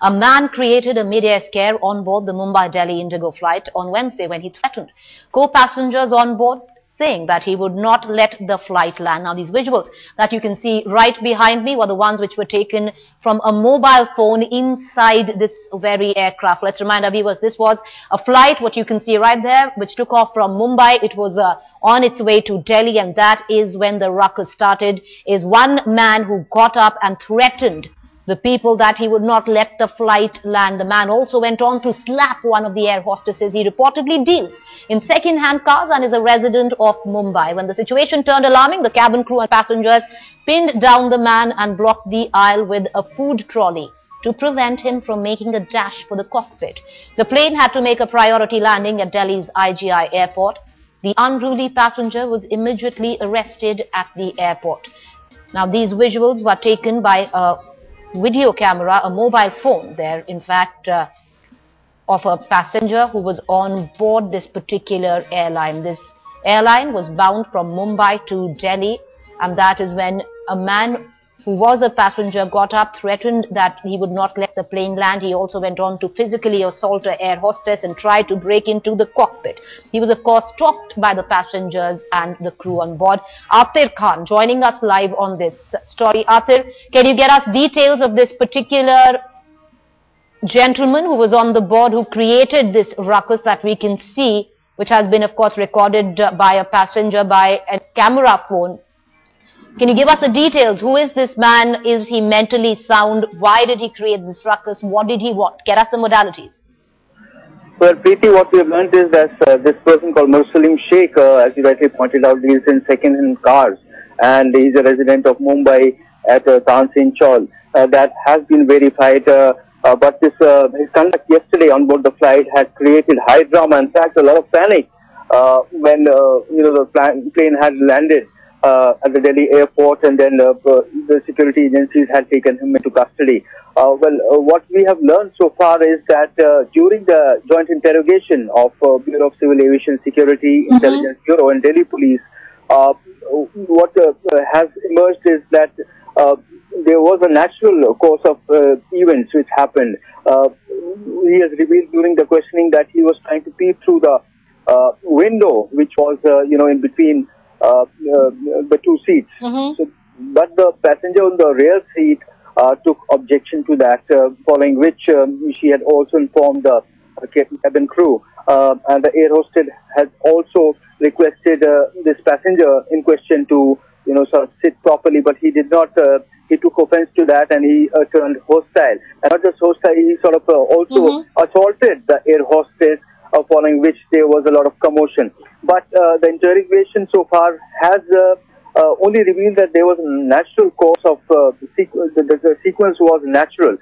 A man created a mid-air scare on board the Mumbai-Delhi IndiGo flight on Wednesday when he threatened co-passengers on board, saying that he would not let the flight land. Now, these visuals that you can see right behind me were the ones which were taken from a mobile phone inside this very aircraft. Let's remind our viewers, this was a flight, what you can see right there, which took off from Mumbai. It was on its way to Delhi, and that is when the ruckus started. Is one man who got up and threatened the people that he would not let the flight land. The man also went on to slap one of the air hostesses. He reportedly deals in second-hand cars and is a resident of Mumbai. When the situation turned alarming, the cabin crew and passengers pinned down the man and blocked the aisle with a food trolley to prevent him from making a dash for the cockpit. The plane had to make a priority landing at Delhi's IGI airport. The unruly passenger was immediately arrested at the airport. Now, these visuals were taken by a video camera, a mobile phone there, in fact, of a passenger who was on board this particular airline. This airline was bound from Mumbai to Delhi, and that is when a man who was a passenger got up, threatened that he would not let the plane land. He also went on to physically assault an air hostess and try to break into the cockpit. He was, of course, stopped by the passengers and the crew on board. Atir Khan joining us live on this story. Atir, can you get us details of this particular gentleman who was on the board, who created this ruckus that we can see, which has been, of course, recorded by a passenger by a camera phone? Can you give us the details? Who is this man? Is he mentally sound? Why did he create this ruckus? What did he want? Get us the modalities. Well, Preeti, what we have learned is that this person called Muslim Sheikh, as you rightly pointed out, deals in second-hand cars, and he's a resident of Mumbai at Tansin Chaul. That has been verified, but this his conduct yesterday on board the flight had created high drama. In fact, a lot of panic when the plane had landed at the Delhi airport, and then the security agencies had taken him into custody. What we have learned so far is that during the joint interrogation of Bureau of Civil Aviation Security, Intelligence Bureau and Delhi Police, what has emerged is that there was a natural course of events which happened. He has revealed during the questioning that he was trying to peep through the window, which was in between the two seats. So, but the passenger on the rear seat took objection to that, following which she had also informed the cabin crew, and the air hostess had also requested this passenger in question to sort of sit properly, but he did not. He took offense to that, and he turned hostile. And not just hostile, he sort of also assaulted the air hostess, following which there was a lot of commotion. But the interrogation so far has only revealed that there was a natural course of the sequence was natural.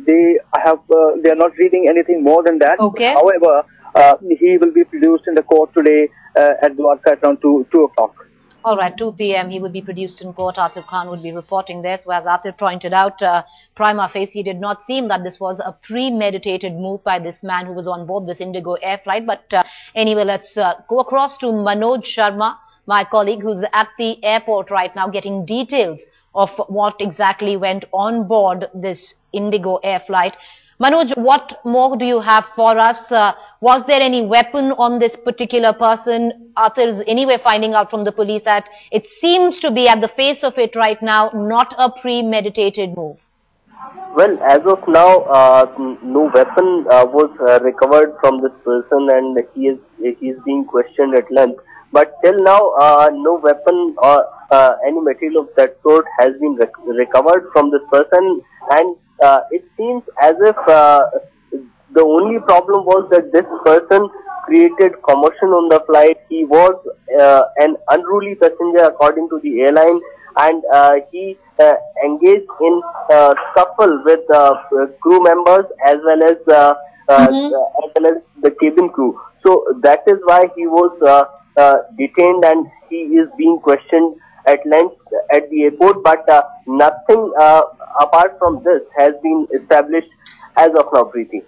They are not reading anything more than that. Okay. However, he will be produced in the court today at Dwarka around 2 o'clock. All right, 2 p.m. he would be produced in court. Atir Khan would be reporting there. So as Atir pointed out, prima facie, it did not seem that this was a premeditated move by this man who was on board this IndiGo air flight. But anyway, let's go across to Manoj Sharma, my colleague, who's at the airport right now, getting details of what exactly went on board this IndiGo air flight. Manoj, what more do you have for us? Was there any weapon on this particular person? Atir is anyway finding out from the police that it seems to be, at the face of it right now, not a premeditated move. Well, as of now, no weapon was recovered from this person, and he is being questioned at length. But till now, no weapon or any material of that sort has been recovered from this person, and it seems as if the only problem was that this person created commotion on the flight. He was an unruly passenger according to the airline, and he engaged in scuffle with crew members as well as the cabin crew. So that is why he was detained, and he is being questioned at length at the airport, but nothing apart from this has been established as of now, Preeti.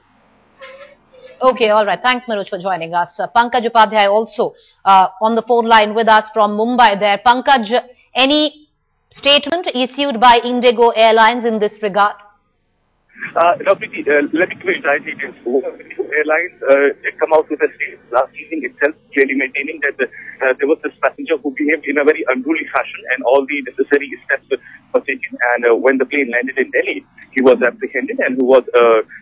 Okay, all right. Thanks, Manoj, for joining us. Pankaj Upadhyay also on the phone line with us from Mumbai there. Pankaj, any statement issued by IndiGo Airlines in this regard? Now, Preeti, let me give you entire details. Airlines come out with a statement last evening itself, clearly maintaining that there was this passenger who behaved in a very unruly fashion and all the necessary steps were taken. And when the plane landed in Delhi, he was apprehended and he was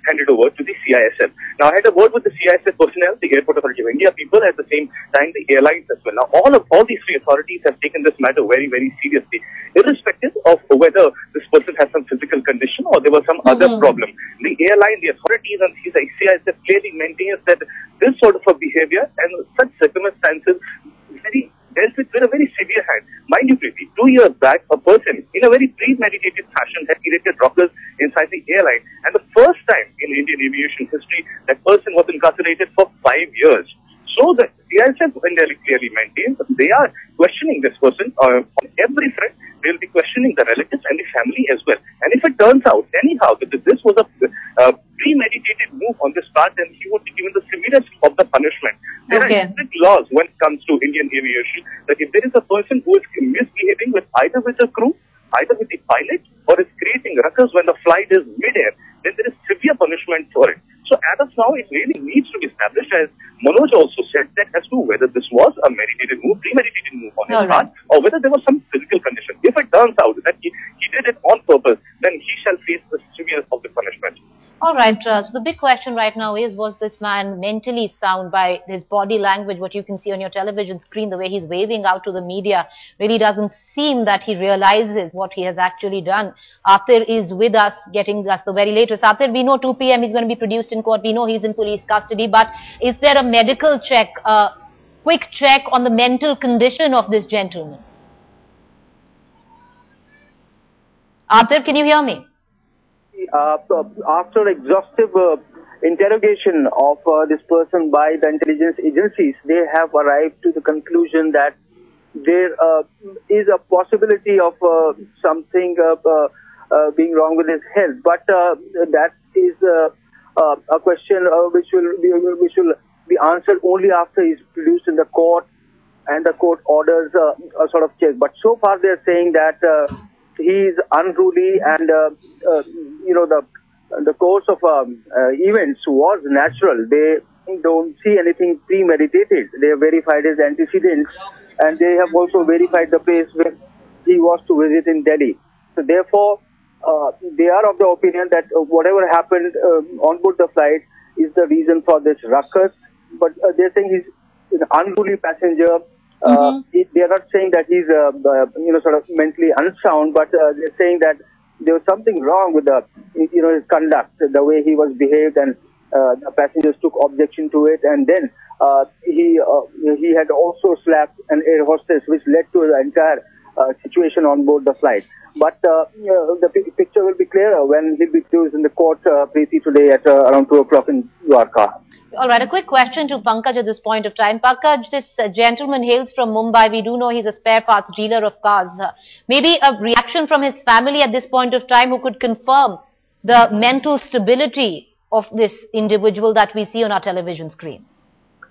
handed over to the CISF. Now, I had a word with the CISF personnel, the Airport Authority of India people, at the same time the airlines as well. Now, all these three authorities have taken this matter very, very seriously, irrespective of whether this person has some physical condition or there was some other problem. The airline, the authorities and the CISF clearly maintains that this sort of a behavior and such circumstances very dealt with a very severe hand. Mind you, Preeti, 2 years back, a person in a very premeditated fashion had erected rockers inside the airline. And the first time in Indian aviation history, that person was incarcerated for 5 years. So the CISF clearly maintains that they are questioning this person on every front. They will be questioning the relatives and the family as well. And if it turns out anyhow that this was a premeditated move on this part, then he would be given the severest of the punishment. There are strict laws when it comes to Indian aviation that if there is a person who is misbehaving with either with the crew, either with the pilot, or is creating ruckus when the flight is mid-air, then there is severe punishment for it. So as of now, it really needs to be established, as Manoj also said, that as to whether this was a premeditated move on his part, or whether there was some physical condition. If it turns out that he did it on purpose, then he shall face the severest of the punishment. All right, so the big question right now is, was this man mentally sound? By his body language, what you can see on your television screen, the way he's waving out to the media, really doesn't seem that he realizes what he has actually done. Atir is with us, getting us the very latest. Atir, we know 2 p.m. he's going to be produced in court. We know he's in police custody, but is there a medical check, quick check on the mental condition of this gentleman? Atir, can you hear me? After exhaustive interrogation of this person by the intelligence agencies, they have arrived to the conclusion that there is a possibility of something being wrong with his health. But that is a question which will be answered only after he's produced in the court and the court orders a sort of check. But so far they're saying that he is unruly, and the course of events was natural. They don't see anything premeditated. They have verified his antecedents, and they have also verified the place where he was to visit in Delhi. So therefore, they are of the opinion that whatever happened on board the flight is the reason for this ruckus. But they're saying he's an unruly passenger. They are not saying that he's sort of mentally unsound, but they're saying that there was something wrong with his conduct, the way he was behaved, and the passengers took objection to it. And then he had also slapped an air hostess, which led to the entire situation on board the flight. But the picture will be clearer when he'll be produced in the court, Preeti, today at around 2 o'clock in Dwarka. All right, a quick question to Pankaj at this point of time. Pankaj, this gentleman hails from Mumbai. We do know he's a spare parts dealer of cars. Maybe a reaction from his family at this point of time who could confirm the mental stability of this individual that we see on our television screen.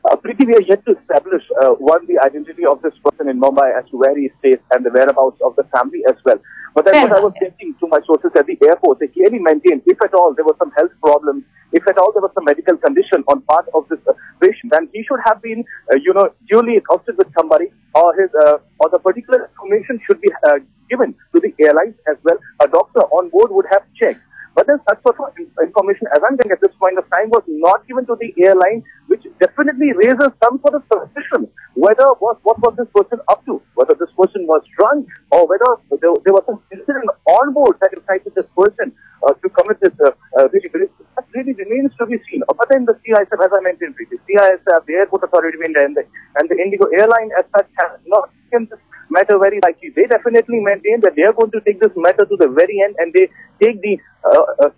Preeti, we are yet to establish, the identity of this person in Mumbai as to where he stays and the whereabouts of the family as well. But that's what I was getting to my sources at the airport. They clearly maintained, if at all there was some health problems, if at all there was some medical condition on part of this patient, then he should have been, duly accosted with somebody, or the particular information should be given to the airlines as well. A doctor on board would have checked. But then such sort of information, as I'm saying at this point of time, was not given to the airline, which definitely raises some sort of suspicion whether what was this person up to, whether this person was drunk, or whether there was some incident on board that incited this person to commit this that really remains to be seen. But then the CISF, as I mentioned previously, CISF, the Airport Authority of India, and the IndiGo airline as such has not taken this matter very lightly. They definitely maintain that they are going to take this matter to the very end, and they take the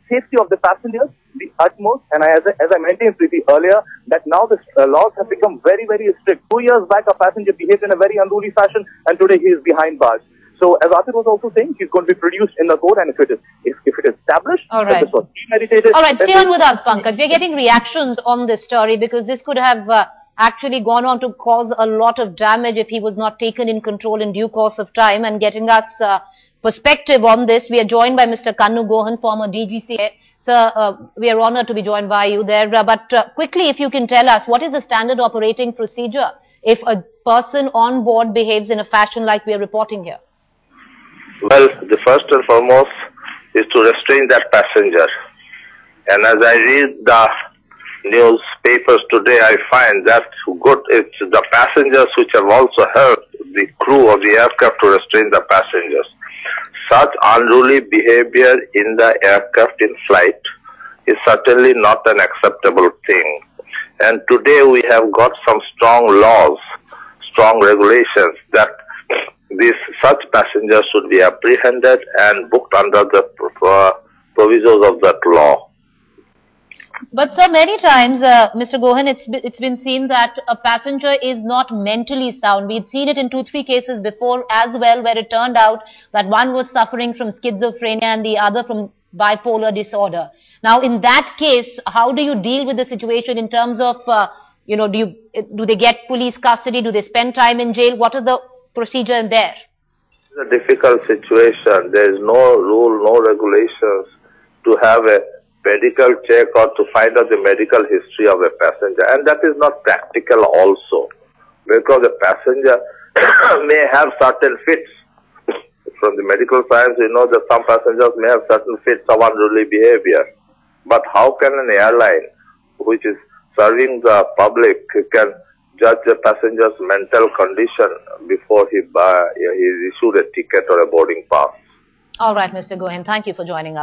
safety of the passengers the utmost. And as I mentioned Preeti earlier, that now the laws have become very, very strict. 2 years back, a passenger behaved in a very unruly fashion, and today he is behind bars. So, as Atir was also saying, he's going to be produced in the court, and if it is established that this was premeditated. All right, stay on with us, Pankaj. We're getting reactions on this story because this could have actually gone on to cause a lot of damage if he was not taken in control in due course of time. And getting us perspective on this, we are joined by Mr. Kannu Gohan, former DGC Sir, we are honored to be joined by you there. But quickly, if you can tell us, what is the standard operating procedure if a person on board behaves in a fashion like we are reporting here? Well, the first and foremost is to restrain that passenger. And as I read the newspapers today, I find that it's the passengers which have also helped the crew of the aircraft to restrain the passengers. Such unruly behavior in the aircraft in flight is certainly not an acceptable thing. And today we have got some strong laws, strong regulations that such passengers should be apprehended and booked under the provisos of that law. But sir, many times, Mr. Gohan, it's been seen that a passenger is not mentally sound. We'd seen it in 2-3 cases before as well, where it turned out that one was suffering from schizophrenia and the other from bipolar disorder. Now, in that case, how do you deal with the situation in terms of, do they get police custody? Do they spend time in jail? What is the procedure in there? It's a difficult situation. There is no rule, no regulations to have a medical check or to find out the medical history of a passenger, and that is not practical also, because the passenger may have certain fits. From the medical science, we know that some passengers may have certain fits of unruly behavior. But how can an airline, which is serving the public, can judge the passenger's mental condition before he is issued a ticket or a boarding pass? All right, Mr. Gohan, thank you for joining us.